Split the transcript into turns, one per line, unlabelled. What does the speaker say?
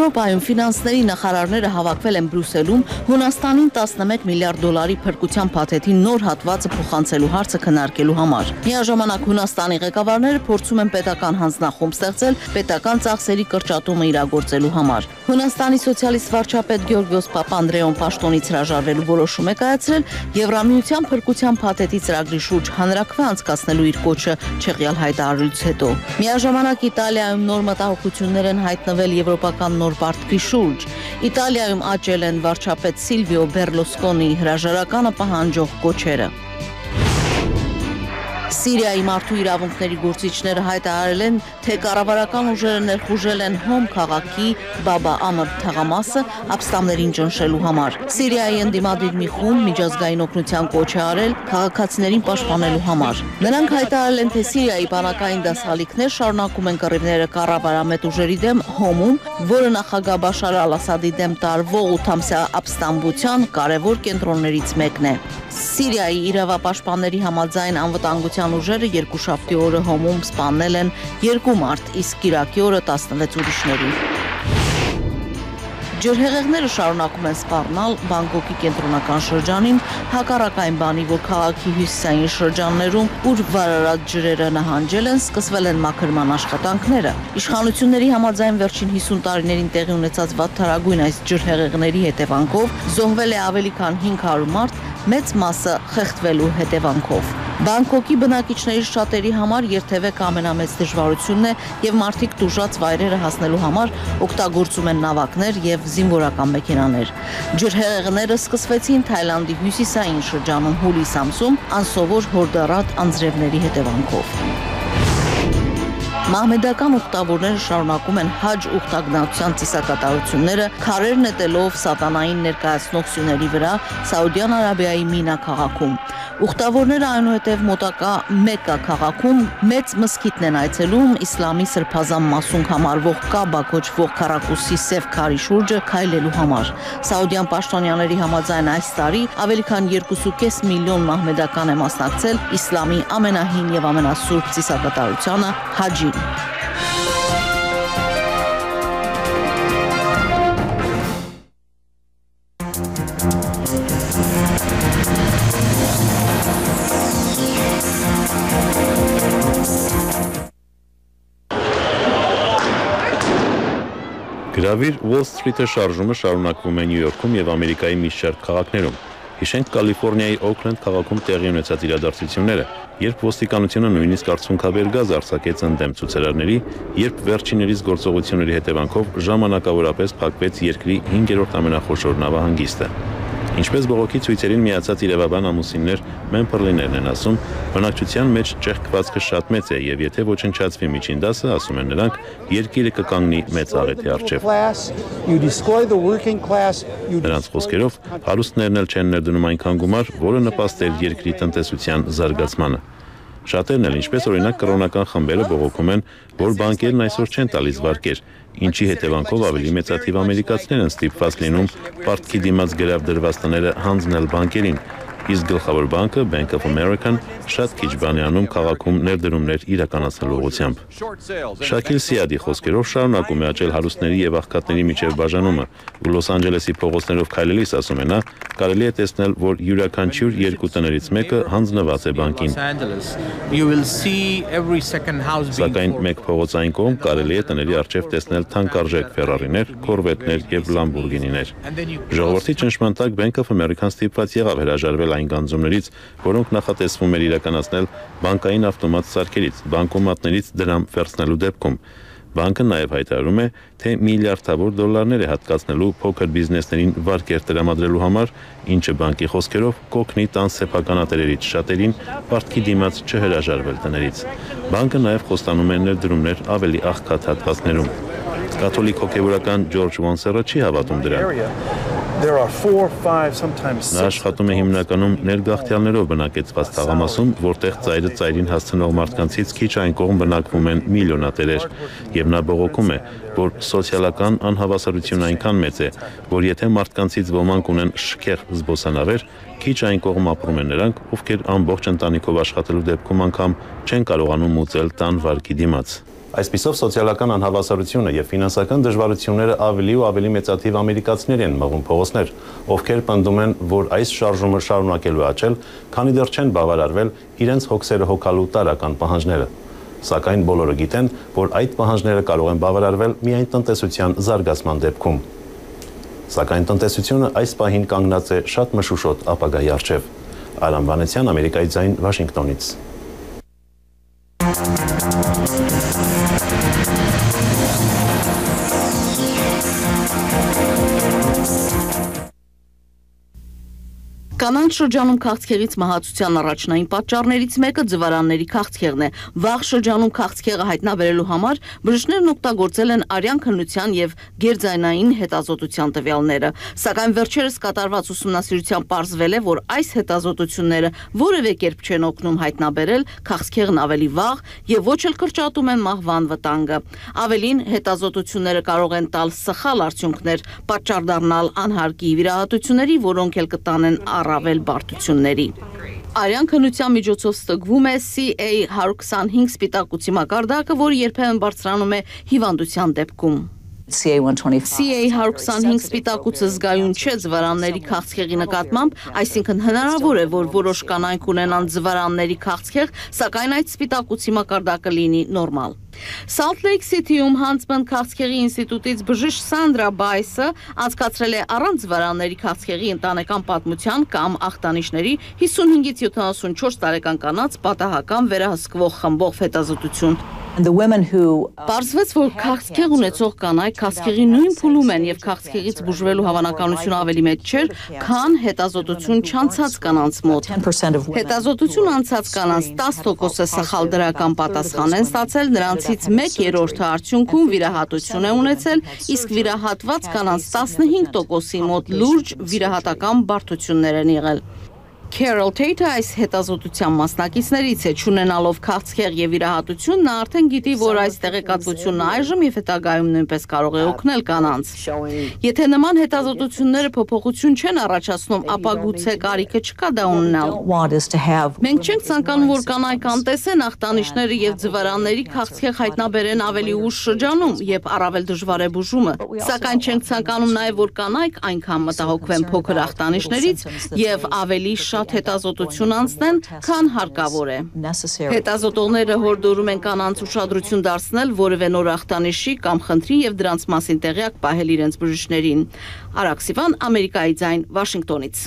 Եվրոպայում ֆինանսների նախարարները հավաքվել են Բրյուսելում Հունաստանին 11 միլիարդ դոլարի փրկության փաթեթի նոր հատվածը փոխանցելու հարցը քննարկելու համար։ Միաժամանակ Հունաստանի ղեկավարները փորձում են պետական հանձնախումբ ստեղծել պետական ծախսերի կրճատումը իրագործելու համար։ Հունաստանի սոցիալիստ վարչապետ Գյորգոս Պապանդրեոն պաշտոնից հրաժարվելու որոշում է կայացրել Եվրամիության փրկության փաթեթի ծրագրի շուրջ հանրաքվե անցկացնելու իր կոչը չեղյալ հայտարարությունից հետո։ Միաժամանակ Իտալիայում նոր մտահոգություններ են հայտնվել եվրոպական նոր պարտքի շուրջ։ Իտալիայում աճել են վարչապետ Սիլվիո Բերլուսկոնիի հրաժարականը պահանջող կոչերը։ Սիրիայի մարդու իրավունքների գործիչները հայտարարել են, թե կառավարական ուժերը ներխուժել են Հոմ քաղաքի Բաբա Ամր թաղամասը ապստամբներին ճնշելու համար։ Սիրիայի ընդդիմադիր մի խումբ միջազգային օգնության կոչ է արել քաղաքացիներին պաշտպանելու համար։ Նրանք հայտարարել են, թե Սիրիայի բանակային դասալիքներ շարունակում են կռիվները կառավարամետ ուժերի դեմ Հոմում, որը նախագահ Բաշար Ալ-Ասադի դեմ տարվող 8-ամսյա ապստամբության կարևոր կենտրոններից մեկն է։ Սիրիայի իրավապաշտպանների համաձայն անվտանգության ուժերը երկուշաբթի օրը Հոմում սպանել են 2 մարդ, իսկ կիրակի օրը 16 ուրիշների։ Ջրհեղեղները շարունակում են սպառնալ Բանգկոկի կենտրոնական շրջանին, հակառակ այն բանի, որ քաղաքի հյուսիսային շրջաններում, ուր վարարած ջրերը նահանջել են, սկսվել են մաքրման աշխատանքները։ Իշխանությունների համաձայն վերջին 50 տարիներին տեղի ունեցած վատթարագույն այս ջրհեղեղների հետևանքով զոհվել է ավելի քան 500 մարդ, մեծ մասը խեղդվելու հետևանքով։ Բանգկոկի բնակիչների շատերի համար երթևեկը ամենամեծ դժվարությունն է եւ մարդիկ տուժած վայրերը հասնելու համար օգտագործում են նավակներ եւ զինվորական մեքենաներ։ Ջրհեղեղները սկսվեցին Թայլանդի հյուսիսային շրջանում հուլիս ամսում անսովոր հորդառատ անձրևների հետևանքով։ Մահմեդական ուխտավորները շարունակում են հաջ ուխտագնացության ծիսակատարությունները, քարեր նետելով սատանային ներկայացնող սյուների վրա Սաուդյան Արաբիայի Մինա քաղաքում։ Ուխտավորները այնուհետև մոտակա Մեկկա քաղաքում մեծ մզկիթն են այցելում իսլամի սրբազան մասունք համարվող Կաբա կոչվող քառակուսի սև քարի շուրջը քայլելու համար։ Սաուդյան պաշտոնյաների համաձայն այս տարի ավելի քան 2.5 միլիոն մահմեդական է մասնակցել իսլամի ամենահին եւ ամենասուրբ ծիսակատարությանը հաջին։
Գրավիր Wall Street-ը շարժումը շարունակվում է Նյու Յորքում եւ Ամերիկայի մի շարք քաղաքներում։ Հիշենք Կալիֆոռնիայի Օքլենդ քաղաքում տեղի ունեցած իրադարձությունները, երբ ոստիկանությունը նույնիսկ արցունքաբեր գազ արձակեց ընդդեմ ցուցարարների, երբ վերջիներիս գործողությունների հետևանքով ժամանակավորապես փակվեց երկրի 5-րդ ամենախոշոր նավահանգիստը։ Ինչպես բողոքի ցույցերին միացած իրավաբան ամուսիններ Մեմփըրլիներն են ասում, բնակչության մեջ ճեղքվածքը շատ մեծ է եւ եթե ոչնչացվի միջին դասը, ասում են նրանք, երկիրը կկանգնի մեծ աղեթի առջև։ Նրանց խոսքերով, հարուստներն էլ չեն ներդնում այնքան գումար, որը նպաստեր երկրի տնտեսության զարգացմանը։ Շատերն էլ, ինչպես օրինակ կրոնական խմբերը բողոքում են, որ բանկերն այսօր չեն տալիս վարկեր, ինչի հետևանքով ավելի մեծաթիվ ամերիկացիներ են ստիպված լինում պարտքի դիմաց գրավ դրված տները հանձնել բանկերին, իսկ գլխավոր բանկը Bank of America-ն շատ քիչ բան է անում քաղաքում ներդրումներ իրականացնելու ուղղությամբ։ Շակիլ Սիադի խոսքերով շարունակում է աճել հարուստների եւ աղքատների միջև բաժանումը, ու Լոս Անջելեսի փողոցներով քայլելիս ասում է նա, կարելի է տեսնել, որ յուրաքանչյուր երկու տներից մեկը հանձնված է բանկին։ Սակայն մեկ փողոցային կողմ կարելի է տների առջև տեսնել թանկարժեք Ֆերարիներ, Կորվետներ եւ Լամբորգինիներ։ Ժողովրդի ճնշման տակ Bank of America-ն ստիպված եղավ հրաժարվել այն գանձումներից, որոնք նախատեսվում էր իրականացնել բանկային ավտոմատ սարքերից, բանկոմատներից դրամ վերցնելու դեպքում։ Բանկը նաև հայտարարում է, թե միլիարդավոր դոլարներ է հատկացնելու փոքր բիզնեսներին վարկեր տրամադրելու համար, ինչը բանկի խոսքերով կօգնի տան սեփականատերերից շատերին պարտքի դիմաց չհրաժարվել տներից։ Բանկը նաև խոստանում է ներդրումներ ավելի աղքատ հատվածներում։ Կաթոլիկ հոգևորական Ջորջ Վոնսերը չի հավատում դրան։ Նա աշխատում է հիմնականում ներգաղթյալներով բնակեցված թաղամասում, որտեղ ծայրը ծայրին հասցնող մարդկանցից քիչ այն կողմ բնակվում են միլիոնատերեր, եւ նա բողոքում է, որ սոցիալական անհավասարությունը այնքան մեծ է, որ եթե մարդկանցից ոմանք ունեն շքեղ զբոսանավեր, քիչ այն կողմ ապրում են նրանք, ովքեր ամբողջ ընտանիքով աշխատելու դեպքում անգամ չեն կարողանում մուծել տան վարկի դիմաց։ Այսպիսով սոցիալական անհավասարությունը եւ ֆինանսական դժվարությունները ավելի ու ավելի մեծաթիվ ամերիկացիներ են մղում փողոցներ, ովքեր պնդում են, որ այս շարժումը շարունակելու աճել, քանի դեռ չեն բավարարվել իրենց հոգսերը հոգալու տարրական պահանջները։ Սակայն բոլորը գիտեն, որ այդ պահանջները կարող են բավարարվել միայն տնտեսության զարգացման դեպքում։ Սակայն տնտեսությունը այս պահին կանգնած է շատ մշուշոտ ապագայի առջև։ Արամ Վանեցյան, Ամերիկայի ձայն, Վաշինգտոնից։
Կանանց շրջանում քաղցկեղից մահացության առաջնային պատճառներից մեկը ձվարանների քաղցկեղն է։ Վաղ շրջանում քաղցկեղը հայտնաբերելու համար բժիշկներն օգտագործել են արյան քննության եւ գերձայնային հետազոտության տվյալները։ Սակայն վերջերս կատարված ուսումնասիրությամբ պարզվել է, որ այս հետազոտությունները որևէ կերպ չեն օգնում հայտնաբերել քաղցկեղն ավելի վաղ եւ ոչ էլ կրճատում են մահվան վտանգը։ Ավելին, հետազոտությունները կարող են տալ սխալ արդյունքներ, պատճառ դառնալ անհարկի վիրահատությունների, որոնք էլ կտանեն առավել բարդությունների։ Արյան քննության միջոցով ստգվում է CA125 սպիտակուցի մակարդակը, որը երբեմն բարձրանում է հիվանդության դեպքում։ CA125 սպիտակուցը զգայուն չէ ձվարանների քաղցկեղի նկատմամբ, այսինքն հնարավոր է, որ որոշ կանայք ունենան ձվարանների քաղցկեղ, սակայն այդ սպիտակուցի մակարդակը լինի նորմալ։ Salt Lake City-ում Huntsman քաղցկեղի ինստիտուտից բժիշկ Սանդրա Բայսը անցկացրել է առանց ձվարանների քաղցկեղի ընտանեկան պատմության կամ ախտանիշների 55-ից 74 տարեկան կանանց պատահական վերահսկվող խմբով հետազոտություն։ Պարզվեց, որ քաղցկեղ ունեցող կանայք քաղցկեղի նույն փուլում են եւ քաղցկեղից բուժվելու հավանականությունը ավելի մեծ չէր, քան հետազոտություն չանցած կանանց մոտ։ Հետազոտություն անցած կանանց 10%-ը սխալ դրական պատասխան են ստացել, նրանցից 1/3-ը արդյունքում վիրահատություն է ունեցել, իսկ վիրահատված կանանց 15%-ի մոտ լուրջ վիրահատական բարդություններ են եղել։ Carol Tate այս հետազոտության մասնակիցներից է, չունենալով քաղցկեղ եւ վիրահատություն, նա արդեն գիտի, որ այս տեղեկատվությունն այժմ եւ հետագայում նույնպես կարող է օգնել կանանց։ Եթե նման հետազոտությունները փոփոխություն չեն առաջացնում, ապա գուցե կարիքը չկա դա ունենալ։ Մենք չենք ցանկանում, որ կանայք անտեսեն ախտանիշները եւ ձվարանների քաղցկեղ հայտնաբերեն ավելի ուշ շրջանում, երբ առավել դժվար է բուժումը, սակայն չենք ցանկանում նաեւ, որ կանայք այնքան մտահոգվեն փոքր ախտանիշներից եւ ավելի շատ հետազոտություն անցնեն, քան հարկավոր է։ Հետազոտողները հորդորում են կանանց ուշադրություն դարձնել որևէ նոր ախտանիշի կամ խնդրի եւ դրանց մասին տեղյակ պահել իրենց բժիշկներին։ Արաքսիվան, Ամերիկայի ձայն, Վաշինգտոնից։